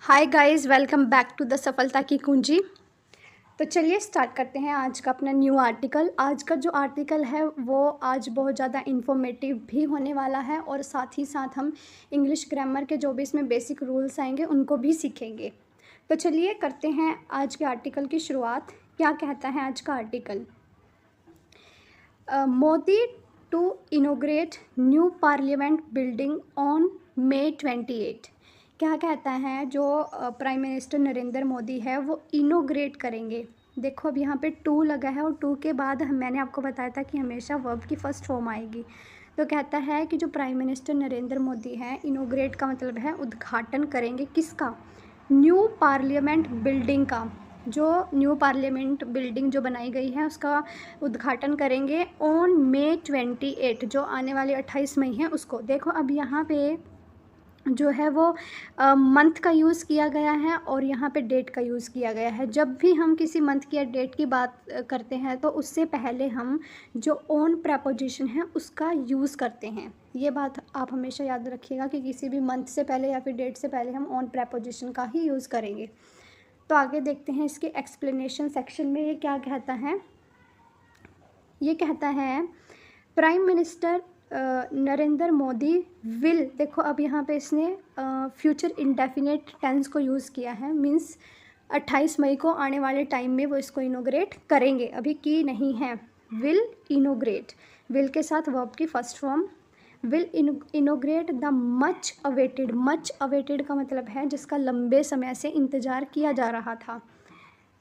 Hi guys, welcome back to the सफलता की कुंजी। तो चलिए स्टार्ट करते हैं आज का अपना न्यू आर्टिकल। आज का जो आर्टिकल है वो आज बहुत ज़्यादा इन्फॉर्मेटिव भी होने वाला है और साथ ही साथ हम इंग्लिश ग्रामर के जो भी इसमें बेसिक रूल्स आएंगे उनको भी सीखेंगे। तो चलिए करते हैं आज के आर्टिकल की शुरुआत। क्या कहता है आज का article? Modi to inaugurate new parliament building on May 28। क्या कहता है? जो प्राइम मिनिस्टर नरेंद्र मोदी है वो इनोग्रेट करेंगे। देखो अब यहाँ पे टू लगा है और टू के बाद मैंने आपको बताया था कि हमेशा वर्ब की फर्स्ट फॉर्म आएगी। तो कहता है कि जो प्राइम मिनिस्टर नरेंद्र मोदी है, इनोग्रेट का मतलब है उद्घाटन करेंगे। किसका? न्यू पार्लियामेंट बिल्डिंग का। जो न्यू पार्लियामेंट बिल्डिंग जो बनाई गई है उसका उद्घाटन करेंगे ऑन May 28, जो आने वाले 28 मई है उसको। देखो अब यहाँ पे जो है वो मंथ का यूज़ किया गया है और यहाँ पे डेट का यूज़ किया गया है। जब भी हम किसी मंथ की या डेट की बात करते हैं तो उससे पहले हम जो ऑन प्रेपोजिशन है उसका यूज़ करते हैं। ये बात आप हमेशा याद रखिएगा कि किसी भी मंथ से पहले या फिर डेट से पहले हम ऑन प्रेपोजिशन का ही यूज़ करेंगे। तो आगे देखते हैं इसके एक्सप्लेनेशन सेक्शन में ये क्या कहता है। ये कहता है prime minister Narendra Modi will. देखो अब यहाँ पे इसने फ्यूचर इंडेफिनिट टेंस को यूज़ किया है, मीन्स 28 मई को आने वाले टाइम में वो इसको इनोग्रेट करेंगे, अभी की नहीं है। विल इनोग्रेट, विल के साथ वर्ब की first form. Will इनोग्रेट the much awaited. Much awaited का मतलब है जिसका लंबे समय से इंतज़ार किया जा रहा था।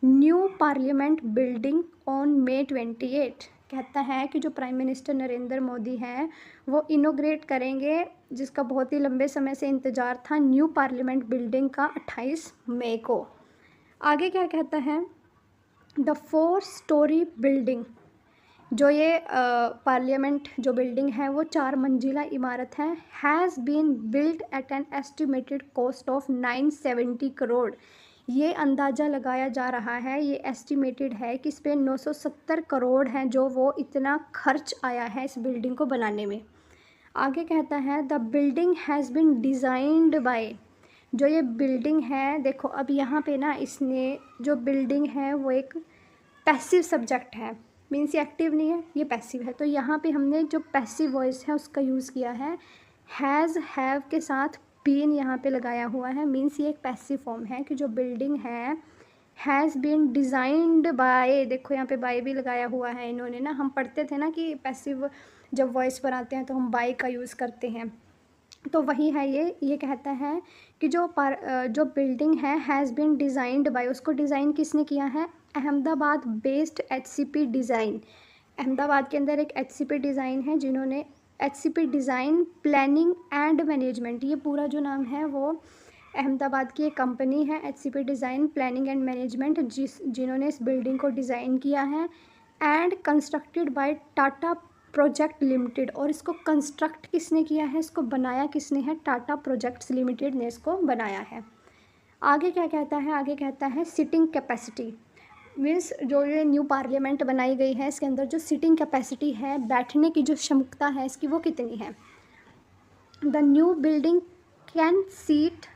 New parliament building on May 28। कहता है कि जो प्राइम मिनिस्टर नरेंद्र मोदी हैं वो इनोग्रेट करेंगे जिसका बहुत ही लंबे समय से इंतज़ार था, न्यू पार्लियामेंट बिल्डिंग का 28 मई को। आगे क्या कहता है? The 4 story building. जो ये पार्लियामेंट जो बिल्डिंग है वो 4 मंजिला इमारत है। Has been built at an estimated cost of 970 crore. ये अंदाज़ा लगाया जा रहा है, ये एस्टिमेटेड है कि इस पर 970 करोड़ हैं जो वो इतना खर्च आया है इस बिल्डिंग को बनाने में। आगे कहता है the building has been designed by. जो ये बिल्डिंग है, देखो अब यहाँ पे ना इसने जो बिल्डिंग है वो एक पैसिव सब्जेक्ट है, मीन्स ये एक्टिव नहीं है, ये पैसिव है। तो यहाँ पे हमने जो पैसिव वॉइस है उसका यूज़ किया है। हैज़ हैव के साथ बीन यहाँ पे लगाया हुआ है, मीन्स ये एक पैसिव फॉर्म है कि जो बिल्डिंग है हैज़ बीन डिज़ाइंड बाय। देखो यहाँ पे बाय भी लगाया हुआ है इन्होंने ना। हम पढ़ते थे ना कि पैसिव जब वॉइस पर आते हैं तो हम बाय का यूज़ करते हैं, तो वही है ये कहता है कि जो बिल्डिंग है हैज़ बीन डिज़ाइंड बाय, उसको डिज़ाइन किसने किया है? Ahmedabad based HCP design. Ahmedabad के अंदर एक HCP डिज़ाइन है जिन्होंने HCP design planning and management, ये पूरा जो नाम है वो अहमदाबाद की एक कंपनी है HCP design planning and management जिन्होंने इस बिल्डिंग को डिज़ाइन किया है। And constructed by Tata project limited, और इसको कंस्ट्रक्ट किसने किया है, इसको बनाया किसने है? टाटा प्रोजेक्ट्स लिमिटेड ने इसको बनाया है। आगे क्या कहता है? आगे कहता है सिटिंग कैपेसिटी, मीन्स जो ये न्यू पार्लियामेंट बनाई गई है इसके अंदर जो सिटिंग कैपेसिटी है, बैठने की जो क्षमता है इसकी, वो कितनी है? The new building can seat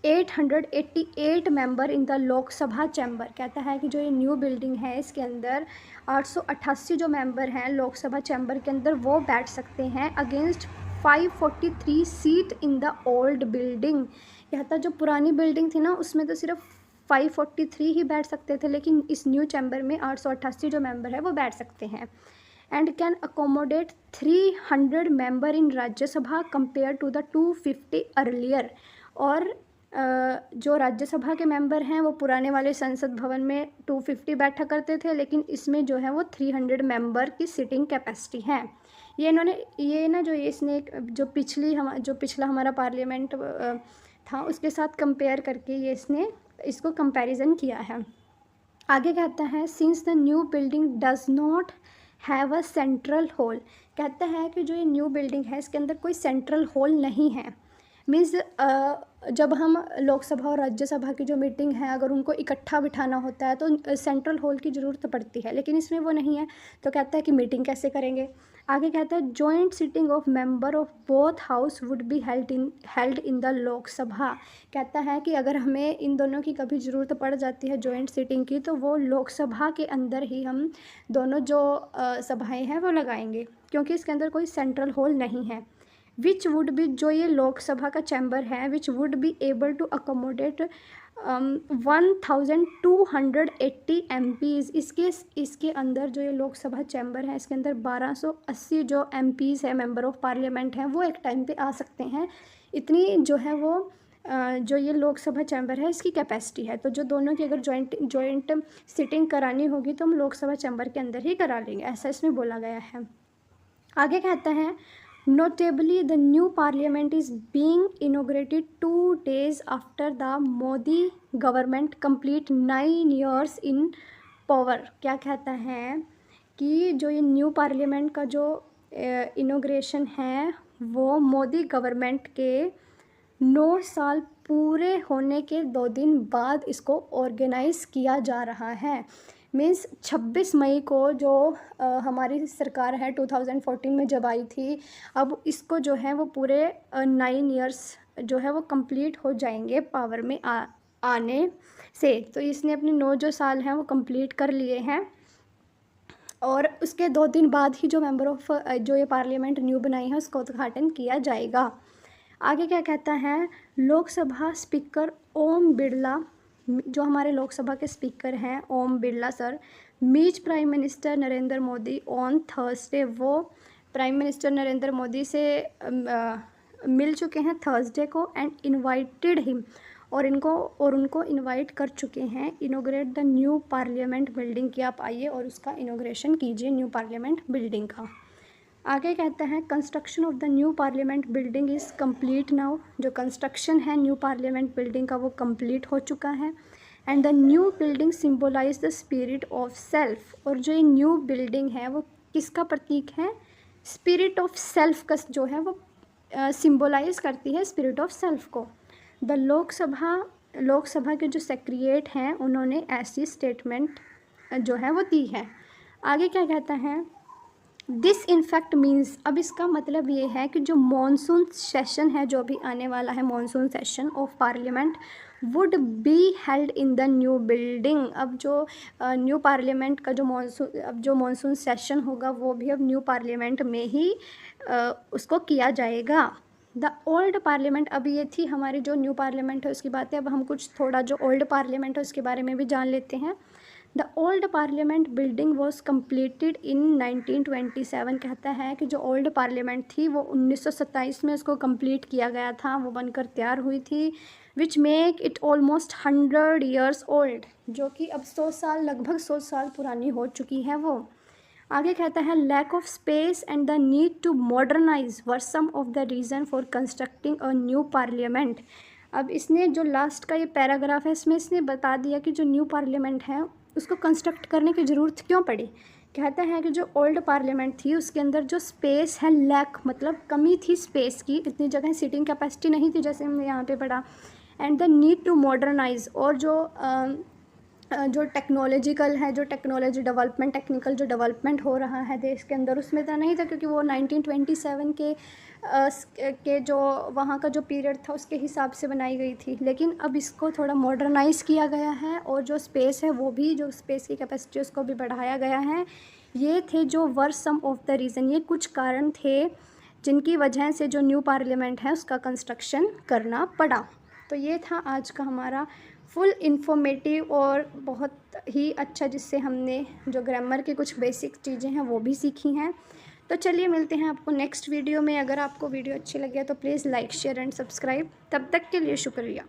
888 member in the Lok Sabha chamber. कहता है कि जो ये न्यू बिल्डिंग है इसके अंदर 888 जो मेंबर हैं लोकसभा चैम्बर के अंदर वो बैठ सकते हैं, against 543 seat in the old building. कहता जो पुरानी बिल्डिंग थी ना उसमें तो सिर्फ 543 ही बैठ सकते थे, लेकिन इस न्यू चैम्बर में 888 जो मेंबर है वो बैठ सकते हैं। And can accommodate 300 member in Rajya Sabha compare to the 250 earlier. और जो राज्यसभा के मेंबर हैं वो पुराने वाले संसद भवन में 250 बैठा करते थे, लेकिन इसमें जो है वो 300 मेंबर की सिटिंग कैपेसिटी है। ये इन्होंने ये ना जो इसने जो पिछला हमारा पार्लियामेंट था उसके साथ कंपेयर करके ये इसने इसको कंपैरिजन किया है। आगे कहता है since the new building does not have a central hall. कहता है कि जो ये न्यू बिल्डिंग है इसके अंदर कोई सेंट्रल हॉल नहीं है। मीन्स जब हम लोकसभा और राज्यसभा की जो मीटिंग है अगर उनको इकट्ठा बिठाना होता है तो सेंट्रल हॉल की ज़रूरत पड़ती है, लेकिन इसमें वो नहीं है। तो कहता है कि मीटिंग कैसे करेंगे। आगे कहता है joint sitting of member of both house would be held in the Lok Sabha. कहता है कि अगर हमें इन दोनों की कभी ज़रूरत पड़ जाती है जॉइंट सिटिंग की, तो वो लोकसभा के अंदर ही हम दोनों जो सभाएं हैं वो लगाएंगे, क्योंकि इसके अंदर कोई सेंट्रल हॉल नहीं है। विच वुड बी, जो ये लोकसभा का चैम्बर है, which would be able to accommodate 1280 MPs। इसके अंदर जो ये लोकसभा चैम्बर है इसके अंदर 1280 जो MPs है, मेंबर ऑफ पार्लियामेंट हैं, वो एक टाइम पे आ सकते हैं। इतनी जो है वो जो ये लोकसभा चैम्बर है इसकी कैपेसिटी है। तो जो दोनों की अगर जॉइंट सिटिंग करानी होगी तो हम लोकसभा चैम्बर के अंदर ही करा लेंगे, ऐसा इसमें बोला गया है। आगे कहता है notably the new parliament is being inaugurated 2 days after the Modi government complete 9 years in power। क्या कहता है कि जो ये न्यू पार्लियामेंट का जो इनोग्रेशन है वो मोदी गवर्नमेंट के 9 साल पूरे होने के 2 दिन बाद इसको ऑर्गेनाइज़ किया जा रहा है। मीन्स 26 मई को जो हमारी सरकार है 2014 में जब आई थी, अब इसको जो है वो पूरे 9 इयर्स जो है वो कंप्लीट हो जाएंगे पावर में आने से। तो इसने अपने 9 जो साल हैं वो कंप्लीट कर लिए हैं और उसके 2 दिन बाद ही जो मेंबर ऑफ जो ये पार्लियामेंट न्यू बनाई है उसका उद्घाटन किया जाएगा। आगे क्या कहता है, लोकसभा स्पीकर ओम बिरला, जो हमारे लोकसभा के स्पीकर हैं Om Birla sir, meet prime minister Narendra Modi on Thursday. वो प्राइम मिनिस्टर नरेंद्र मोदी से मिल चुके हैं थर्सडे को एंड इनवाइटेड हिम, और उनको इनवाइट कर चुके हैं इनोग्रेट द न्यू पार्लियामेंट बिल्डिंग, कि आप आइए और उसका इनोग्रेशन कीजिए न्यू पार्लियामेंट बिल्डिंग का। आगे कहते हैं construction of the new parliament building is complete now. जो कंस्ट्रक्शन है न्यू पार्लियामेंट बिल्डिंग का वो कंप्लीट हो चुका है। And the new building symbolise the spirit of self. और जो ये न्यू बिल्डिंग है वो किसका प्रतीक है, स्पिरिट ऑफ सेल्फ का जो है वो सिम्बोलाइज करती है स्पिरिट ऑफ सेल्फ को। द लोकसभा के जो सेक्रेटरी हैं उन्होंने ऐसी स्टेटमेंट जो है वो दी है। आगे क्या कहता है, दिस इनफैक्ट मीन्स, अब इसका मतलब ये है कि जो मॉनसून सेशन है जो भी आने वाला है monsoon session of parliament would be held in the new building. अब जो न्यू पार्लियामेंट का जो मॉनसून सेशन होगा वो भी अब न्यू पार्लियामेंट में ही उसको किया जाएगा। द ओल्ड पार्लियामेंट, अब ये थी हमारी जो न्यू पार्लियामेंट है उसकी बातें, अब हम कुछ थोड़ा जो ओल्ड पार्लियामेंट है उसके बारे में भी जान लेते हैं। The old parliament building was completed in 1927। कहता है कि जो ओल्ड पार्लियामेंट थी वो 1927 में उसको कंप्लीट किया गया था, वो बनकर तैयार हुई थी। Which make it almost 100 years old, जो कि अब 100 साल, लगभग 100 साल पुरानी हो चुकी है वो। आगे कहता है lack of space and the need to modernise were some of the reason for constructing a new parliament. अब इसने जो लास्ट का ये पैराग्राफ है इसमें इसने बता दिया कि जो न्यू पार्लियामेंट है उसको कंस्ट्रक्ट करने की ज़रूरत क्यों पड़ी। कहता है कि जो ओल्ड पार्लियामेंट थी उसके अंदर जो स्पेस है, लैक मतलब कमी थी स्पेस की, इतनी जगह सीटिंग कैपेसिटी नहीं थी जैसे हमने यहाँ पे पढ़ा। And the need to modernise, और जो टेक्नोलॉजिकल है, जो टेक्नोलॉजी डेवलपमेंट, टेक्निकल जो डेवलपमेंट हो रहा है देश के अंदर उसमें तो नहीं था, क्योंकि वो 1927 के जो वहाँ का जो पीरियड था उसके हिसाब से बनाई गई थी। लेकिन अब इसको थोड़ा मॉडर्नाइज़ किया गया है और जो स्पेस है वो भी, जो स्पेस की कैपेसिटी उसको भी बढ़ाया गया है। ये थे जो वर सम ऑफ द रीज़न, ये कुछ कारण थे जिनकी वजह से जो न्यू पार्लियामेंट है उसका कंस्ट्रक्शन करना पड़ा। तो ये था आज का हमारा फुल इन्फॉर्मेटिव और बहुत ही अच्छा, जिससे हमने जो ग्रामर के कुछ बेसिक चीज़ें हैं वो भी सीखी हैं। तो चलिए मिलते हैं आपको नेक्स्ट वीडियो में। अगर आपको वीडियो अच्छी लगे तो please like, share and subscribe. तब तक के लिए शुक्रिया।